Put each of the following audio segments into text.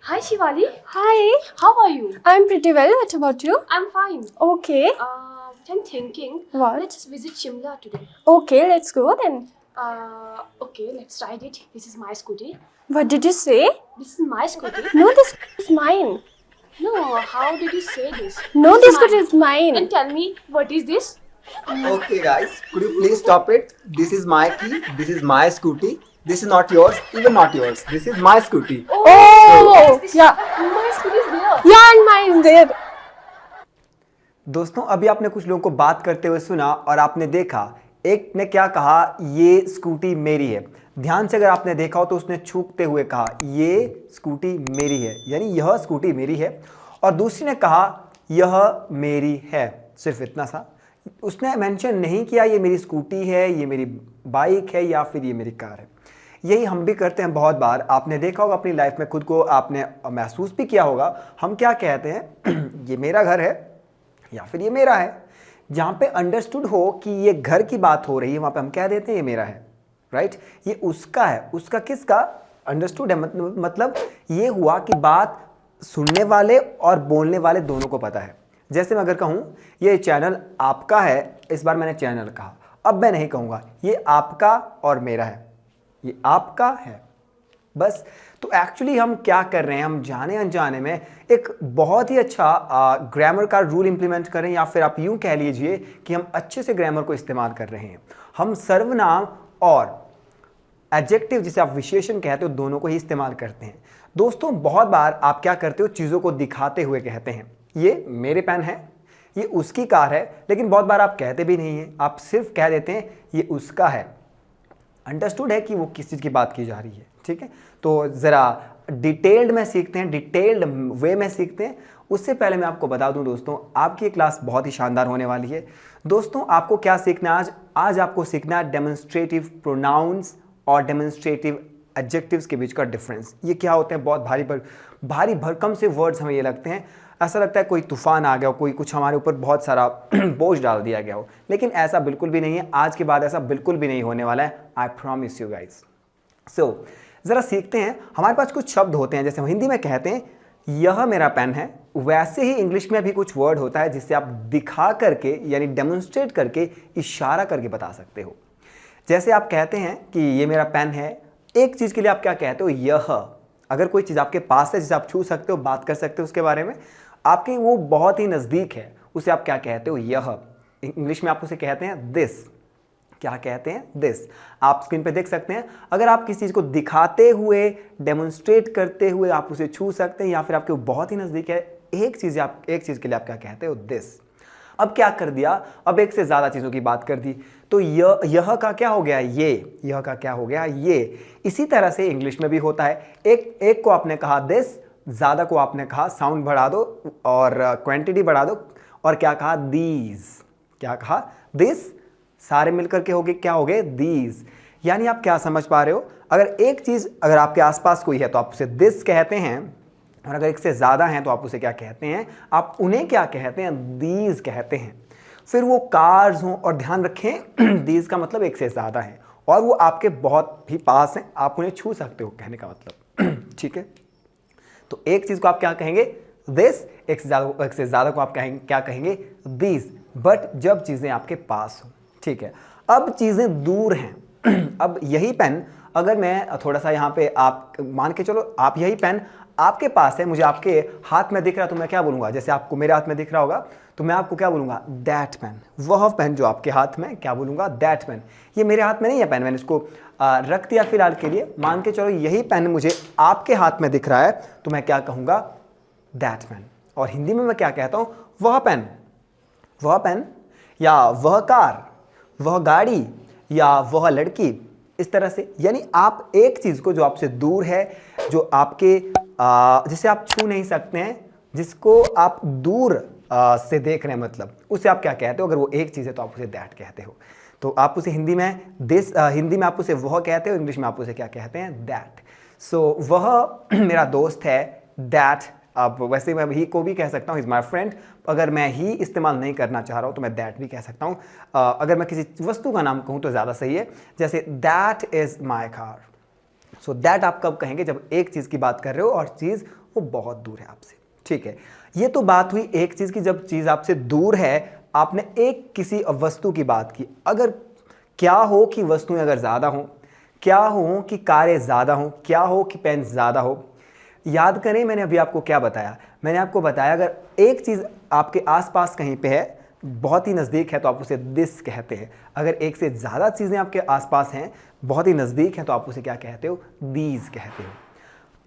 Hi Shivali, Hi, how are you? I'm pretty well. What about you? I'm fine. Okay. I'm thinking, What? let's visit Shimla today. Okay, let's go then. Okay, let's ride it. This is my scooty. What did you say? This is my scooty. No, this is mine. No, how did you say this? No, This this is scooter mine. is mine. Then tell me, what is this? Okay guys, could you please stop it? This is my key, this is my scooty. This is not yours, even not yours. This is my scooty. Oh, This yeah. My scooty is there. Yeah, and mine there. दोस्तों अभी आपने कुछ लोगों को बात करते हुए सुना और आपने देखा एक ने क्या कहा, ये स्कूटी मेरी है। ध्यान से अगर आपने देखा हो तो उसने छूकते हुए कहा ये स्कूटी मेरी है, यानी यह स्कूटी मेरी है। और दूसरी ने कहा यह मेरी है, सिर्फ इतना सा। उसने मेंशन नहीं किया ये मेरी स्कूटी है, ये मेरी बाइक है या फिर ये मेरी कार है। यही हम भी करते हैं बहुत बार। आपने देखा होगा अपनी लाइफ में, खुद को आपने महसूस भी किया होगा। हम क्या कहते हैं ये मेरा घर है या फिर ये मेरा है। जहाँ पे अंडरस्टूड हो कि ये घर की बात हो रही है वहाँ पे हम कह देते हैं ये मेरा है, राइट। ये उसका है, उसका किसका? अंडरस्टूड है, मतलब ये हुआ कि बात सुनने वाले और बोलने वाले दोनों को पता है। जैसे मैं अगर कहूँ ये चैनल आपका है, इस बार मैंने चैनल कहा, अब मैं नहीं कहूँगा ये आपका और मेरा है, ये आपका है बस। तो एक्चुअली हम क्या कर रहे हैं, हम जाने अनजाने में एक बहुत ही अच्छा ग्रामर का रूल इंप्लीमेंट कर रहे हैं, या फिर आप यूं कह लीजिए कि हम अच्छे से ग्रामर को इस्तेमाल कर रहे हैं। हम सर्वनाम और एडजेक्टिव, जिसे आप विशेषण कहते हो, दोनों को ही इस्तेमाल करते हैं। दोस्तों बहुत बार आप क्या करते हो, चीज़ों को दिखाते हुए कहते हैं ये मेरे पेन है, ये उसकी कार है, लेकिन बहुत बार आप कहते भी नहीं हैं, आप सिर्फ कह देते हैं ये उसका है। अंडरस्टूड है कि वो किस चीज़ की बात की जा रही है, ठीक है। तो ज़रा डिटेल्ड में सीखते हैं, डिटेल्ड वे में सीखते हैं। उससे पहले मैं आपको बता दूं दोस्तों, आपकी ये क्लास बहुत ही शानदार होने वाली है। दोस्तों आपको क्या सीखना है आज आपको सीखना है डेमोन्स्ट्रेटिव प्रोनाउंस और डेमोन्स्ट्रेटिव एडजेक्टिव्स के बीच का डिफरेंस। ये क्या होते हैं, बहुत भारी भरकम से वर्ड्स हमें ये लगते हैं, ऐसा लगता है कोई तूफान आ गया हो, कोई कुछ हमारे ऊपर बहुत सारा बोझ डाल दिया गया हो, लेकिन ऐसा बिल्कुल भी नहीं है। आज के बाद ऐसा बिल्कुल भी नहीं होने वाला है, आई प्रॉमिस यू गाइस। सो ज़रा सीखते हैं। हमारे पास कुछ शब्द होते हैं, जैसे हम हिंदी में कहते हैं यह मेरा पेन है, वैसे ही इंग्लिश में भी कुछ वर्ड होता है जिससे आप दिखा करके, यानी डेमोन्स्ट्रेट करके, इशारा करके बता सकते हो। जैसे आप कहते हैं कि ये मेरा पेन है, एक चीज़ के लिए आप क्या कहते हो, यह। अगर कोई चीज़ आपके पास है जिसे आप छू सकते हो, बात कर सकते हो उसके बारे में, आपके वो बहुत ही नज़दीक है, उसे आप क्या कहते हो, यह। इंग्लिश में आप उसे कहते हैं दिस। क्या कहते हैं, दिस। आप स्क्रीन पे देख सकते हैं, अगर आप किसी चीज़ को दिखाते हुए, डेमोन्स्ट्रेट करते हुए आप उसे छू सकते हैं, या फिर आपके बहुत ही नज़दीक है एक चीज़ के लिए आप क्या कहते हो, दिस। अब क्या कर दिया, अब एक से ज़्यादा चीज़ों की बात कर दी, तो यह का क्या हो गया, ये। यह का क्या हो गया, ये। इसी तरह से इंग्लिश में भी होता है। एक को आपने कहा दिस, ज़्यादा को आपने कहा साउंड बढ़ा दो और क्वांटिटी बढ़ा दो, और क्या कहा, दीज। क्या कहा, दिस। सारे मिलकर के हो गए, क्या हो गए, दीज। यानी आप क्या समझ पा रहे हो, अगर एक चीज़ अगर आपके आसपास कोई है तो आप उसे दिस कहते हैं, और अगर एक से ज़्यादा हैं तो आप उसे क्या कहते हैं, आप उन्हें क्या कहते हैं, दीज कहते हैं। फिर वो कार्स हों, और ध्यान रखें दीज का मतलब एक से ज़्यादा है, और वो आपके बहुत ही पास हैं, आप उन्हें छू सकते हो, कहने का मतलब ठीक है। तो एक चीज़ को आप क्या कहेंगे, दिस। एक से ज़्यादा को आप क्या कहेंगे, दीज। बट जब चीज़ें आपके पास हो, ठीक है। अब चीज़ें दूर हैं अब यही पेन अगर मैं थोड़ा सा यहाँ पे, आप मान के चलो आप यही पेन आपके पास है, मुझे आपके हाथ में दिख रहा है, तो मैं क्या बोलूँगा, जैसे आपको मेरे हाथ में दिख रहा होगा तो मैं आपको क्या बोलूँगा, दैट पेन। वह पेन जो आपके हाथ में, क्या बोलूँगा, दैट पेन। ये मेरे हाथ में नहीं है पेन, मैंने इसको रख दिया फिलहाल के लिए। मान के चलो यही पेन मुझे आपके हाथ में दिख रहा है, तो मैं क्या कहूँगा, दैट पेन। और हिंदी में मैं क्या कहता हूँ, वह पेन। वह पेन, या वह कार, वह गाड़ी, या वह लड़की, इस तरह से। यानी आप एक चीज़ को जो आपसे दूर है, जो आपके जिसे आप छू नहीं सकते हैं, जिसको आप दूर से देख रहे हैं, मतलब उसे आप क्या कहते हो, अगर वो एक चीज़ है तो आप उसे दैट कहते हो। तो आप उसे हिंदी में दिस, हिंदी में आप उसे वह कहते हो, इंग्लिश में आप उसे क्या कहते हैं, दैट। सो वह मेरा दोस्त है, दैट। अब वैसे मैं ही को भी कह सकता हूँ, इज़ माई फ्रेंड। अगर मैं ही इस्तेमाल नहीं करना चाह रहा हूँ तो मैं दैट भी कह सकता हूँ। अगर मैं किसी वस्तु का नाम कहूँ तो ज़्यादा सही है, जैसे that is my car. So that आप कब कहेंगे, जब एक चीज़ की बात कर रहे हो और चीज़ वो बहुत दूर है आपसे। ठीक है, ये तो बात हुई एक चीज़ की, जब चीज़ आपसे दूर है, आपने एक किसी वस्तु की बात की। अगर क्या हो कि वस्तुएं अगर ज़्यादा हों, क्या हो कि कारें ज़्यादा हों, क्या हो कि पेन ज़्यादा हो। याद करें मैंने अभी आपको क्या बताया, मैंने आपको बताया अगर एक चीज़ आपके आसपास कहीं पे है, बहुत ही नज़दीक है, तो आप उसे दिस कहते हैं। अगर एक से ज़्यादा चीज़ें आपके आसपास हैं, बहुत ही नज़दीक हैं, तो आप उसे क्या कहते हो, दीज कहते हो।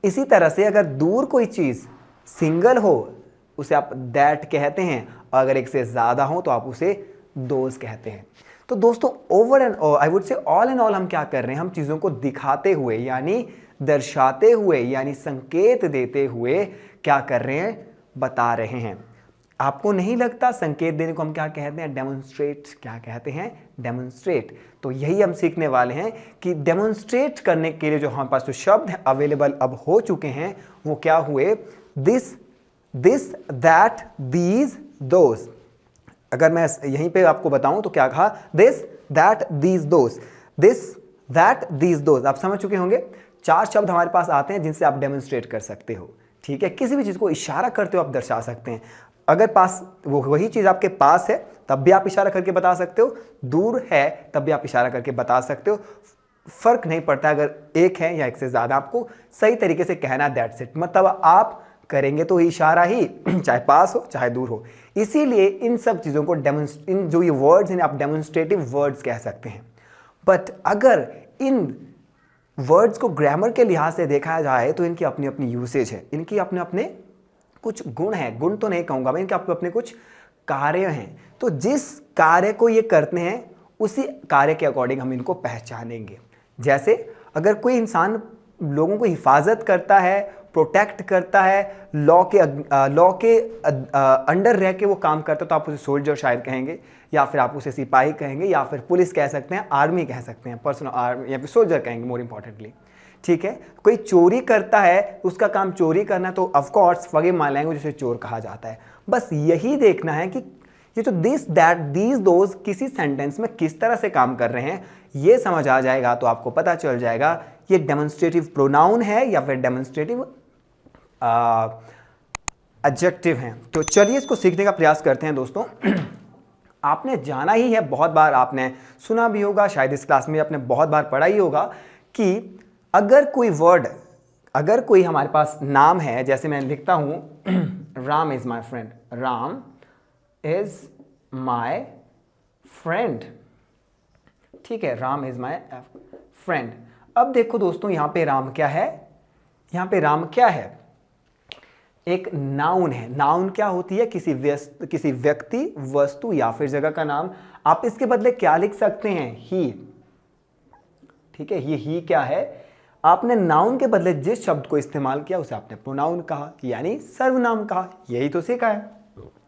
इसी तरह से अगर दूर कोई चीज़ सिंगल हो उसे आप दैट कहते हैं, और अगर एक से ज़्यादा हो तो आप उसे दोज कहते हैं। तो दोस्तों over and I would say all and all हम क्या कर रहे हैं, हम चीज़ों को दिखाते हुए यानी दर्शाते हुए यानी संकेत देते हुए क्या कर रहे हैं, बता रहे हैं। आपको नहीं लगता संकेत देने को हम क्या कहते हैं, डेमोन्स्ट्रेट, क्या कहते हैं, डेमोन्स्ट्रेट। तो यही हम सीखने वाले हैं कि डेमोन्स्ट्रेट करने के लिए जो हमारे पास जो शब्द अवेलेबल अब हो चुके हैं वो क्या हुए, दिस, दैट, दीज, दोज। अगर मैं यहीं पे आपको बताऊं तो क्या कहा, this, that, these, those, this, that, these, those. आप समझ चुके होंगे, 4 शब्द हमारे पास आते हैं जिनसे आप डेमोन्स्ट्रेट कर सकते हो। ठीक है, किसी भी चीज़ को इशारा करते हो आप दर्शा सकते हैं। अगर पास वो वही चीज़ आपके पास है तब भी आप इशारा करके बता सकते हो, दूर है तब भी आप इशारा करके बता सकते हो। फर्क नहीं पड़ता अगर एक है या एक से ज़्यादा, आपको सही तरीके से कहना, दैट्स इट। मतलब आप करेंगे तो इशारा ही, चाहे पास हो चाहे दूर हो। इसीलिए इन सब चीज़ों को इन जो ये वर्ड्स हैं आप डेमोन्स्ट्रेटिव वर्ड्स कह सकते हैं। बट अगर इन वर्ड्स को ग्रामर के लिहाज से देखा जाए तो इनकी अपनी अपनी यूसेज है, इनकी अपने अपने कुछ गुण हैं, गुण तो नहीं कहूँगा मैं, इनके अपने अपने कुछ कार्य हैं। तो जिस कार्य को ये करते हैं उसी कार्य के अकॉर्डिंग हम इनको पहचानेंगे। जैसे अगर कोई इंसान लोगों को हिफाजत करता है, प्रोटेक्ट करता है, लॉ के अंडर रह के वो काम करता है, तो आप उसे सोल्जर शायद कहेंगे, या फिर आप उसे सिपाही कहेंगे, या फिर पुलिस कह सकते हैं, आर्मी कह सकते हैं, पर्सनल आर्मी, या फिर सोल्जर कहेंगे मोर इंपॉर्टेंटली। ठीक है, कोई चोरी करता है, उसका काम चोरी करना, तो of course forgive my language उसे चोर कहा जाता है। बस यही देखना है कि ये जो दिस, दैट, दीज, दोज किसी सेंटेंस में किस तरह से काम कर रहे हैं, ये समझ आ जाएगा तो आपको पता चल जाएगा ये डेमोन्स्ट्रेटिव प्रोनाउन है या फिर डेमोन्स्ट्रेटिव एडजेक्टिव हैं। तो चलिए इसको सीखने का प्रयास करते हैं दोस्तों। आपने जाना ही है, बहुत बार आपने सुना भी होगा, शायद इस क्लास में आपने बहुत बार पढ़ा ही होगा कि अगर कोई वर्ड, अगर कोई हमारे पास नाम है, जैसे मैं लिखता हूं Ram is my friend, Ram is my friend. ठीक है, राम इज माई फ्रेंड। अब देखो दोस्तों यहां पे राम क्या है, यहां पे राम क्या है, एक नाउन है। नाउन क्या होती है, किसी व्यक्ति, वस्तु या फिर जगह का नाम। आप इसके बदले क्या लिख सकते हैं, ही। ठीक है, ये ही क्या है, आपने नाउन के बदले जिस शब्द को इस्तेमाल किया उसे आपने प्रोनाउन कहा, यानी सर्वनाम कहा। यही तो सीखा है,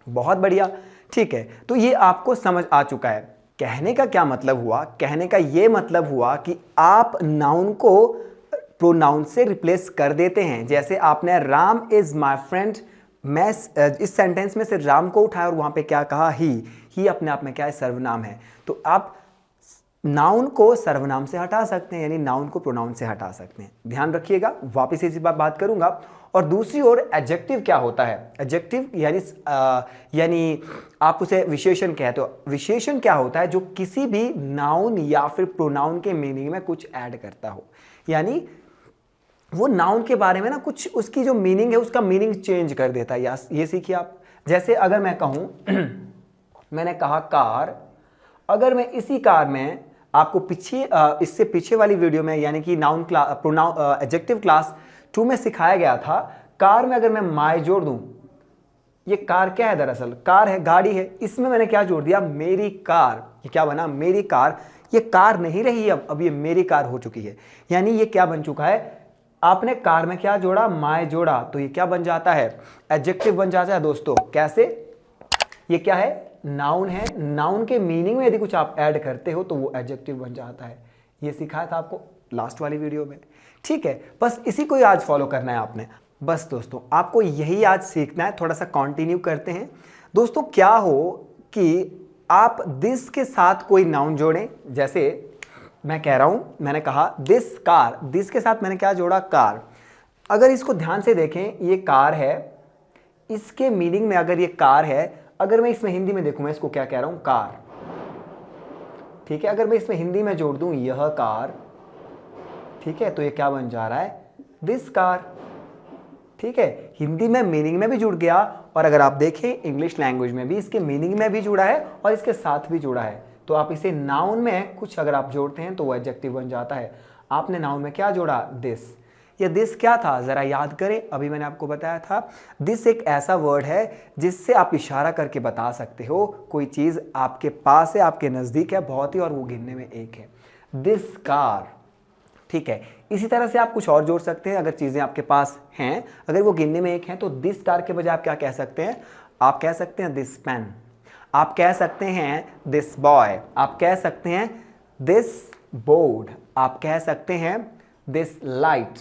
बहुत बढ़िया। ठीक है, तो ये आपको समझ आ चुका है। कहने का क्या मतलब हुआ, कहने का ये मतलब हुआ कि आप नाउन को प्रोनाउन से रिप्लेस कर देते हैं। जैसे आपने राम इज माई फ्रेंड, मैं इस सेंटेंस में से राम को उठाया और वहां पे क्या कहा, ही अपने आप में क्या है, सर्वनाम है। तो आप नाउन को सर्वनाम से हटा सकते हैं, यानी नाउन को प्रोनाउन से हटा सकते हैं। ध्यान रखिएगा, वापस इसी बात करूंगा। और दूसरी ओर एडजेक्टिव क्या होता है, एडजेक्टिव यानी आप उसे विशेषण कहते हो। विशेषण क्या होता है, जो किसी भी नाउन या फिर प्रोनाउन के मीनिंग में कुछ ऐड करता हो, यानी वो नाउन के बारे में ना कुछ उसकी जो मीनिंग है उसका मीनिंग चेंज कर देता है। ये सीखिए आप। जैसे अगर मैं कहूं मैंने कहा कार, अगर मैं इसी कार में आपको इससे पीछे वाली वीडियो में यानी कि नाउन क्लास एडजेक्टिव क्लास 2 में सिखाया गया था, कार में अगर मैं माय जोड़ दूं, ये कार क्या है, दरअसल कार है, गाड़ी है, इसमें मैंने क्या जोड़ दिया, मेरी कार। ये क्या बना, मेरी कार। ये कार नहीं रही अब ये मेरी कार हो चुकी है, यानी ये क्या बन चुका है, आपने कार में क्या जोड़ा, माय जोड़ा, तो ये क्या बन जाता है, एडजेक्टिव बन जाता है दोस्तों। कैसे, ये क्या है, नाउन है। नाउन के मीनिंग में यदि कुछ आप ऐड करते हो तो वो एडजेक्टिव बन जाता है। ये सिखाया था आपको लास्ट वाली वीडियो में। ठीक है, बस इसी को ही आज फॉलो करना है आपने। बस दोस्तों आपको यही आज सीखना है। थोड़ा सा कंटिन्यू करते हैं दोस्तों। क्या हो कि आप दिस के साथ कोई नाउन जोड़ें, जैसे मैं कह रहा हूं, मैंने कहा दिस कार, दिस के साथ मैंने क्या जोड़ा, कार। अगर इसको ध्यान से देखें, ये कार है, इसके मीनिंग में अगर ये कार है, अगर मैं इसमें हिंदी में देखूं, मैं इसको क्या कह रहा हूं, कार। ठीक है, अगर मैं इसमें हिंदी में जोड़ दूं यह कार, ठीक है, तो ये क्या बन जा रहा है, दिस कार। ठीक है, हिंदी में मीनिंग में भी जुड़ गया, और अगर आप देखें इंग्लिश लैंग्वेज में भी इसके मीनिंग में भी जुड़ा है और इसके साथ भी जुड़ा है। तो आप इसे नाउन में कुछ अगर आप जोड़ते हैं तो वो एडजेक्टिव बन जाता है। आपने नाउन में क्या जोड़ा, दिस। ये दिस क्या था, जरा याद करें। अभी मैंने आपको बताया था दिस एक ऐसा वर्ड है जिससे आप इशारा करके बता सकते हो कोई चीज आपके पास है, आपके नजदीक है बहुत ही, और वो गिनने में एक है, दिस कार। ठीक है, इसी तरह से आप कुछ और जोड़ सकते हैं। अगर चीजें आपके पास हैं, अगर वो गिनने में एक हैं, तो दिस कार के बजाय आप क्या कह सकते हैं, आप कह सकते हैं दिस पेन, आप कह सकते हैं दिस बॉय, आप कह सकते हैं दिस बोर्ड, आप कह सकते हैं दिस लाइट,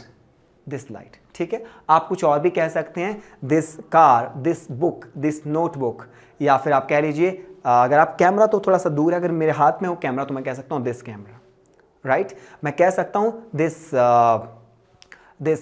दिस लाइट। ठीक है, आप कुछ और भी कह सकते हैं, this car, this book, this notebook, या फिर आप कह लीजिए, अगर आप कैमरा तो थोड़ा सा दूर है, अगर मेरे हाथ में हो कैमरा तो मैं कह सकता हूं दिस कैमरा, राइट। मैं कह सकता हूं दिस दिस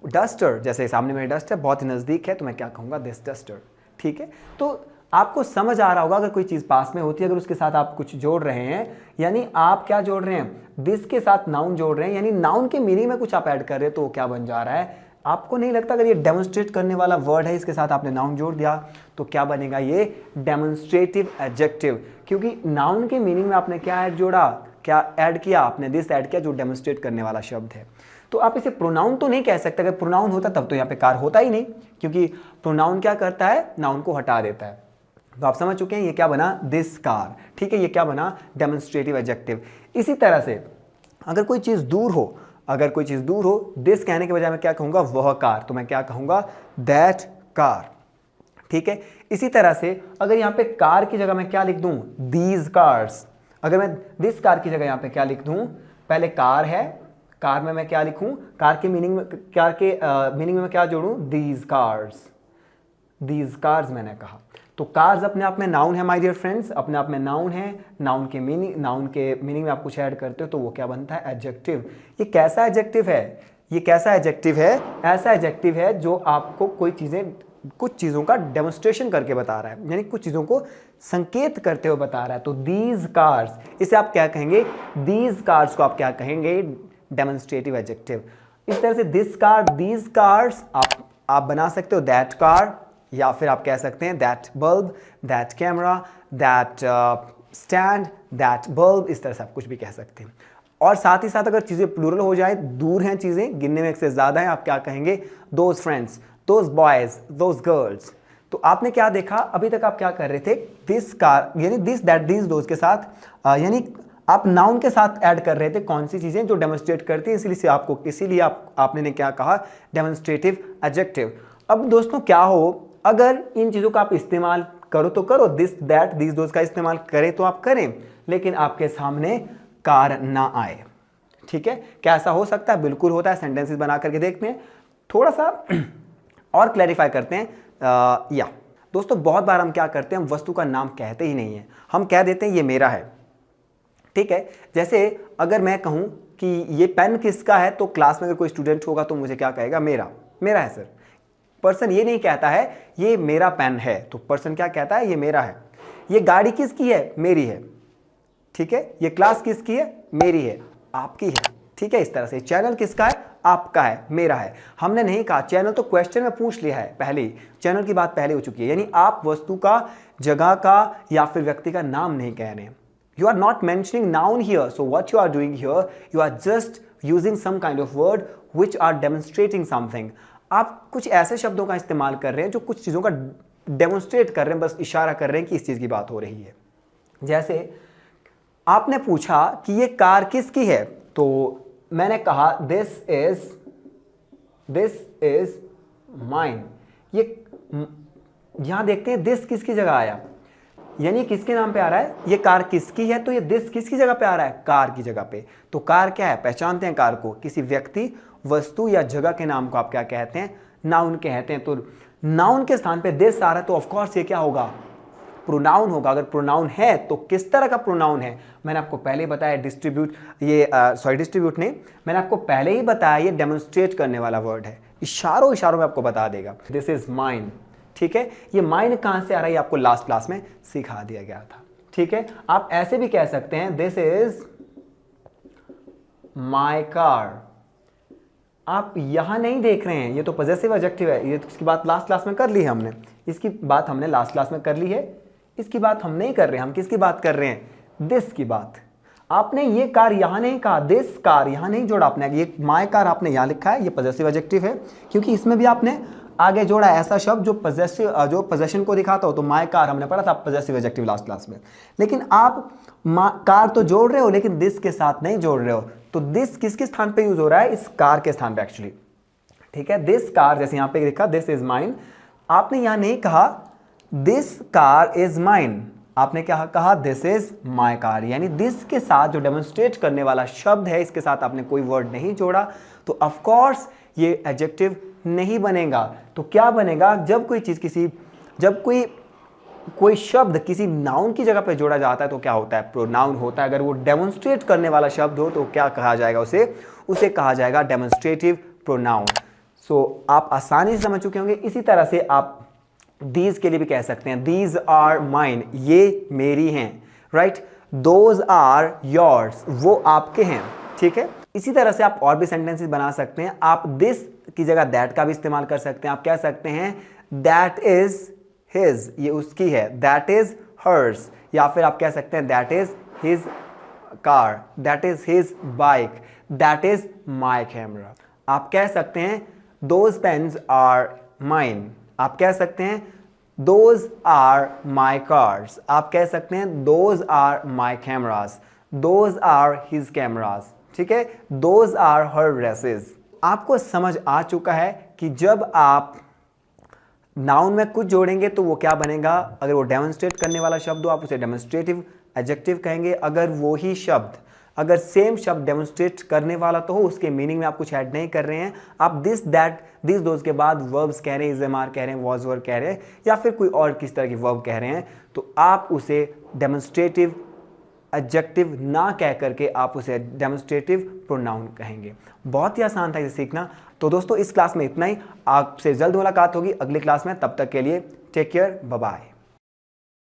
डस्टर, जैसे सामने मेरे डस्टर बहुत ही नज़दीक है तो मैं क्या कहूँगा, दिस डस्टर। ठीक है, तो आपको समझ आ रहा होगा अगर कोई चीज़ पास में होती है, अगर उसके साथ आप कुछ जोड़ रहे हैं, यानी आप क्या जोड़ रहे हैं, दिस के साथ नाउन जोड़ रहे हैं, यानी नाउन के मीनिंग में कुछ आप ऐड कर रहे हैं, तो वो क्या बन जा रहा है। आपको नहीं लगता अगर ये डेमोन्स्ट्रेट करने वाला वर्ड है, इसके साथ आपने नाउन जोड़ दिया तो क्या बनेगा, ये डेमोन्स्ट्रेटिव एडजेक्टिव, क्योंकि नाउन के मीनिंग में आपने क्या ऐड जोड़ा, क्या ऐड किया, आपने दिस ऐड किया जो डेमोन्स्ट्रेट करने वाला शब्द है। तो आप इसे प्रोनाउन तो नहीं कह सकते, अगर प्रोनाउन होता तब तो यहाँ पे कार होता ही नहीं, क्योंकि प्रोनाउन क्या करता है, नाउन को हटा देता है। तो आप समझ चुके हैं ये क्या बना, दिस कार। ठीक है, ये क्या बना, डेमोन्स्ट्रेटिव एडजेक्टिव। इसी तरह से अगर कोई चीज़ दूर हो, अगर कोई चीज़ दूर हो, दिस कहने के बजाय मैं क्या कहूँगा, वह कार, तो मैं क्या कहूँगा, दैट कार। ठीक है, इसी तरह से अगर यहाँ पे कार की जगह मैं क्या लिख दूँ, दीज कार्स, अगर मैं दिस कार की जगह यहाँ पे क्या लिख दूँ, पहले कार है, कार में मैं क्या लिखूँ, कार के मीनिंग में, कार के मीनिंग में मैं क्या जोड़ूँ, दीज कार्स, दीज कार्स मैंने कहा। तो कार्स अपने आप में नाउन है माय डियर फ्रेंड्स, अपने आप में नाउन है, नाउन के मीनिंग में आप कुछ ऐड करते हो तो वो क्या बनता है, एडजेक्टिव। ये कैसा एडजेक्टिव है, ये कैसा एडजेक्टिव है, ऐसा एडजेक्टिव है जो आपको कुछ चीज़ों का डेमोन्स्ट्रेशन करके बता रहा है, यानी कुछ चीज़ों को संकेत करते हुए बता रहा है। तो दीज कार्स, इसे आप क्या कहेंगे, दीज कार्स को आप क्या कहेंगे, डेमोन्स्ट्रेटिव एडजेक्टिव। इस तरह से दिस कार, दीज कार्स आप बना सकते हो दैट कार, या फिर आप कह सकते हैं that bulb, that camera, that stand, that bulb, इस तरह से आप कुछ भी कह सकते हैं। और साथ ही साथ अगर चीज़ें प्लूरल हो जाए, दूर हैं चीज़ें, गिनने में एक से ज़्यादा हैं, आप क्या कहेंगे, those friends, those boys, those girls. तो आपने क्या देखा, अभी तक आप क्या कर रहे थे, दिस कार यानी दिस दैट दीज दोज के साथ, यानी आप नाउन के साथ ऐड कर रहे थे कौन सी चीज़ें जो डेमोन्स्ट्रेट करती हैं, इसीलिए आपने ने क्या कहा, डेमोन्स्ट्रेटिव एडजेक्टिव। अब दोस्तों क्या हो, अगर इन चीज़ों का आप इस्तेमाल करो तो करो, दिस दैट दीज दोज का इस्तेमाल करें तो आप करें, लेकिन आपके सामने कार ना आए। ठीक है, कैसा हो सकता है, बिल्कुल होता है। सेंटेंसेस बना करके देखते हैं, थोड़ा सा और क्लैरिफाई करते हैं। या दोस्तों बहुत बार हम क्या करते हैं, हम वस्तु का नाम कहते ही नहीं है, हम कह देते हैं ये मेरा है। ठीक है, जैसे अगर मैं कहूँ कि ये पेन किसका है, तो क्लास में अगर कोई स्टूडेंट होगा तो मुझे क्या कहेगा, मेरा है सर। पर्सन ये नहीं कहता है ये मेरा पेन है, तो पर्सन क्या कहता है, ये मेरा है। ये गाड़ी किसकी है, मेरी है। ठीक है, ये क्लास किसकी है, मेरी है, आपकी है। ठीक है, इस तरह से चैनल किसका है, आपका है, मेरा है। हमने नहीं कहा चैनल, तो क्वेश्चन में पूछ लिया है पहले ही, चैनल की बात पहले हो चुकी है, यानी आप वस्तु का, जगह का या फिर व्यक्ति का नाम नहीं कह रहे हैं। You are not mentioning noun here, so what you are doing here, you are just using some kind of word which are demonstrating something. आप कुछ ऐसे शब्दों का इस्तेमाल कर रहे हैं जो कुछ चीज़ों का डेमोन्स्ट्रेट कर रहे हैं, बस इशारा कर रहे हैं कि इस चीज़ की बात हो रही है। जैसे आपने पूछा कि ये कार किसकी है, तो मैंने कहा दिस इज माइन। ये यहां देखते हैं दिस किसकी जगह आया, यानी किसके नाम पे आ रहा है, ये कार किसकी है, तो ये दिस किसकी जगह पे आ रहा है, कार की जगह पे। तो कार क्या है, पहचानते हैं कार को, किसी व्यक्ति, वस्तु या जगह के नाम को आप क्या कहते हैं, नाउन कहते हैं। तो नाउन के स्थान पे दिस आ रहा है, तो ऑफ कोर्स ये क्या होगा, प्रोनाउन होगा। अगर प्रोनाउन है तो किस तरह का प्रोनाउन है, मैंने आपको पहले ही बताया डिस्ट्रीब्यूट, डिस्ट्रीब्यूट नहीं, मैंने आपको पहले ही बताया ये डेमोन्स्ट्रेट करने वाला वर्ड है, इशारों में आपको बता देगा। दिस इज माइन, ठीक है। ये माइन कहां से आ रहा है, आपको लास्ट क्लास में सिखा दिया गया था, ठीक है। आप ऐसे भी कह सकते हैं दिस इज माई कार। आप यहां नहीं देख रहे हैं, ये तो पॉजेसिव एडजेक्टिव है, ये तो इसकी बात लास्ट क्लास में कर ली है हमने, इसकी बात हमने लास्ट क्लास में कर ली है, इसकी बात हम नहीं कर रहे हैं। हम किसकी बात कर रहे हैं, दिस की बात। आपने ये कार यहां नहीं कहा, दिस कार यहां नहीं जोड़ा आपने, ये माय कार आपने यहां लिखा है, ये पॉजेसिव एडजेक्टिव है, क्योंकि इसमें भी आपने आगे जोड़ा ऐसा शब्द जो पोजेशन को दिखाता हो। तो माय कार हमने पढ़ा था पॉजेसिव एडजेक्टिव लास्ट क्लास में, लेकिन आप कार तो जोड़ रहे हो लेकिन दिस के साथ नहीं जोड़ रहे हो। तो दिस किसके स्थान पे यूज हो रहा है, इस कार के स्थान पे एक्चुअली, ठीक है। दिस कार, जैसे यहां पे लिखा दिस इज माइन, आपने यहां नहीं कहा दिस कार इज माइन, आपने क्या कहा दिस इज माय कार, यानी दिस के साथ जो डेमोन्स्ट्रेट करने वाला शब्द है इसके साथ आपने कोई वर्ड नहीं जोड़ा, तो ऑफ कोर्स ये एडजेक्टिव नहीं बनेगा। तो क्या बनेगा, जब कोई चीज जब कोई शब्द किसी नाउन की जगह पे जोड़ा जाता है तो क्या होता है, प्रोनाउन होता है। अगर वो डेमोन्स्ट्रेट करने वाला शब्द हो तो क्या कहा जाएगा, उसे कहा जाएगा डेमोन्स्ट्रेटिव प्रोनाउन। सो आप आसानी से समझ चुके होंगे। इसी तरह से आप दीज के लिए भी कह सकते हैं, दीज आर माइन, ये मेरी हैं, राइट। दोज आर योर्स, वो आपके हैं, ठीक है। इसी तरह से आप और भी सेंटेंसेस बना सकते हैं। आप दिस की जगह दैट का भी इस्तेमाल कर सकते हैं। आप कह सकते हैं दैट इज हिज, ये उसकी है, दैट इज हर्स, या फिर आप कह सकते हैं that is his car, that is his bike, that is my camera. आप कह सकते हैं दोज पेन्स आर माइन, आप कह सकते हैं दोज आर माई कार्स, आप कह सकते हैं those are my cameras, those are his cameras, ठीक है। Those are her dresses. आपको समझ आ चुका है कि जब आप नाउन में कुछ जोड़ेंगे तो वो क्या बनेगा, अगर वो डेमोन्स्ट्रेट करने वाला शब्द हो आप उसे डेमोन्स्ट्रेटिव एडजेक्टिव कहेंगे। अगर वो ही शब्द, अगर सेम शब्द डेमोन्स्ट्रेट करने वाला तो हो, उसके मीनिंग में आप कुछ ऐड नहीं कर रहे हैं, आप दिस दैट दिस दोज के बाद वर्ब्स कह रहे हैं, इज एम आर कह रहे हैं, वॉज वर कह रहे हैं, या फिर कोई और किस तरह की वर्ब कह रहे हैं, तो आप उसे डेमोन्स्ट्रेटिव एडजेक्टिव ना कह करके आप उसे डेमोन्स्ट्रेटिव प्रोनाउन कहेंगे। बहुत ही आसान था इसे सीखना। तो दोस्तों इस क्लास में इतना ही, आपसे जल्द मुलाकात होगी अगली क्लास में, तब तक के लिए टेक केयर, बाय बाय।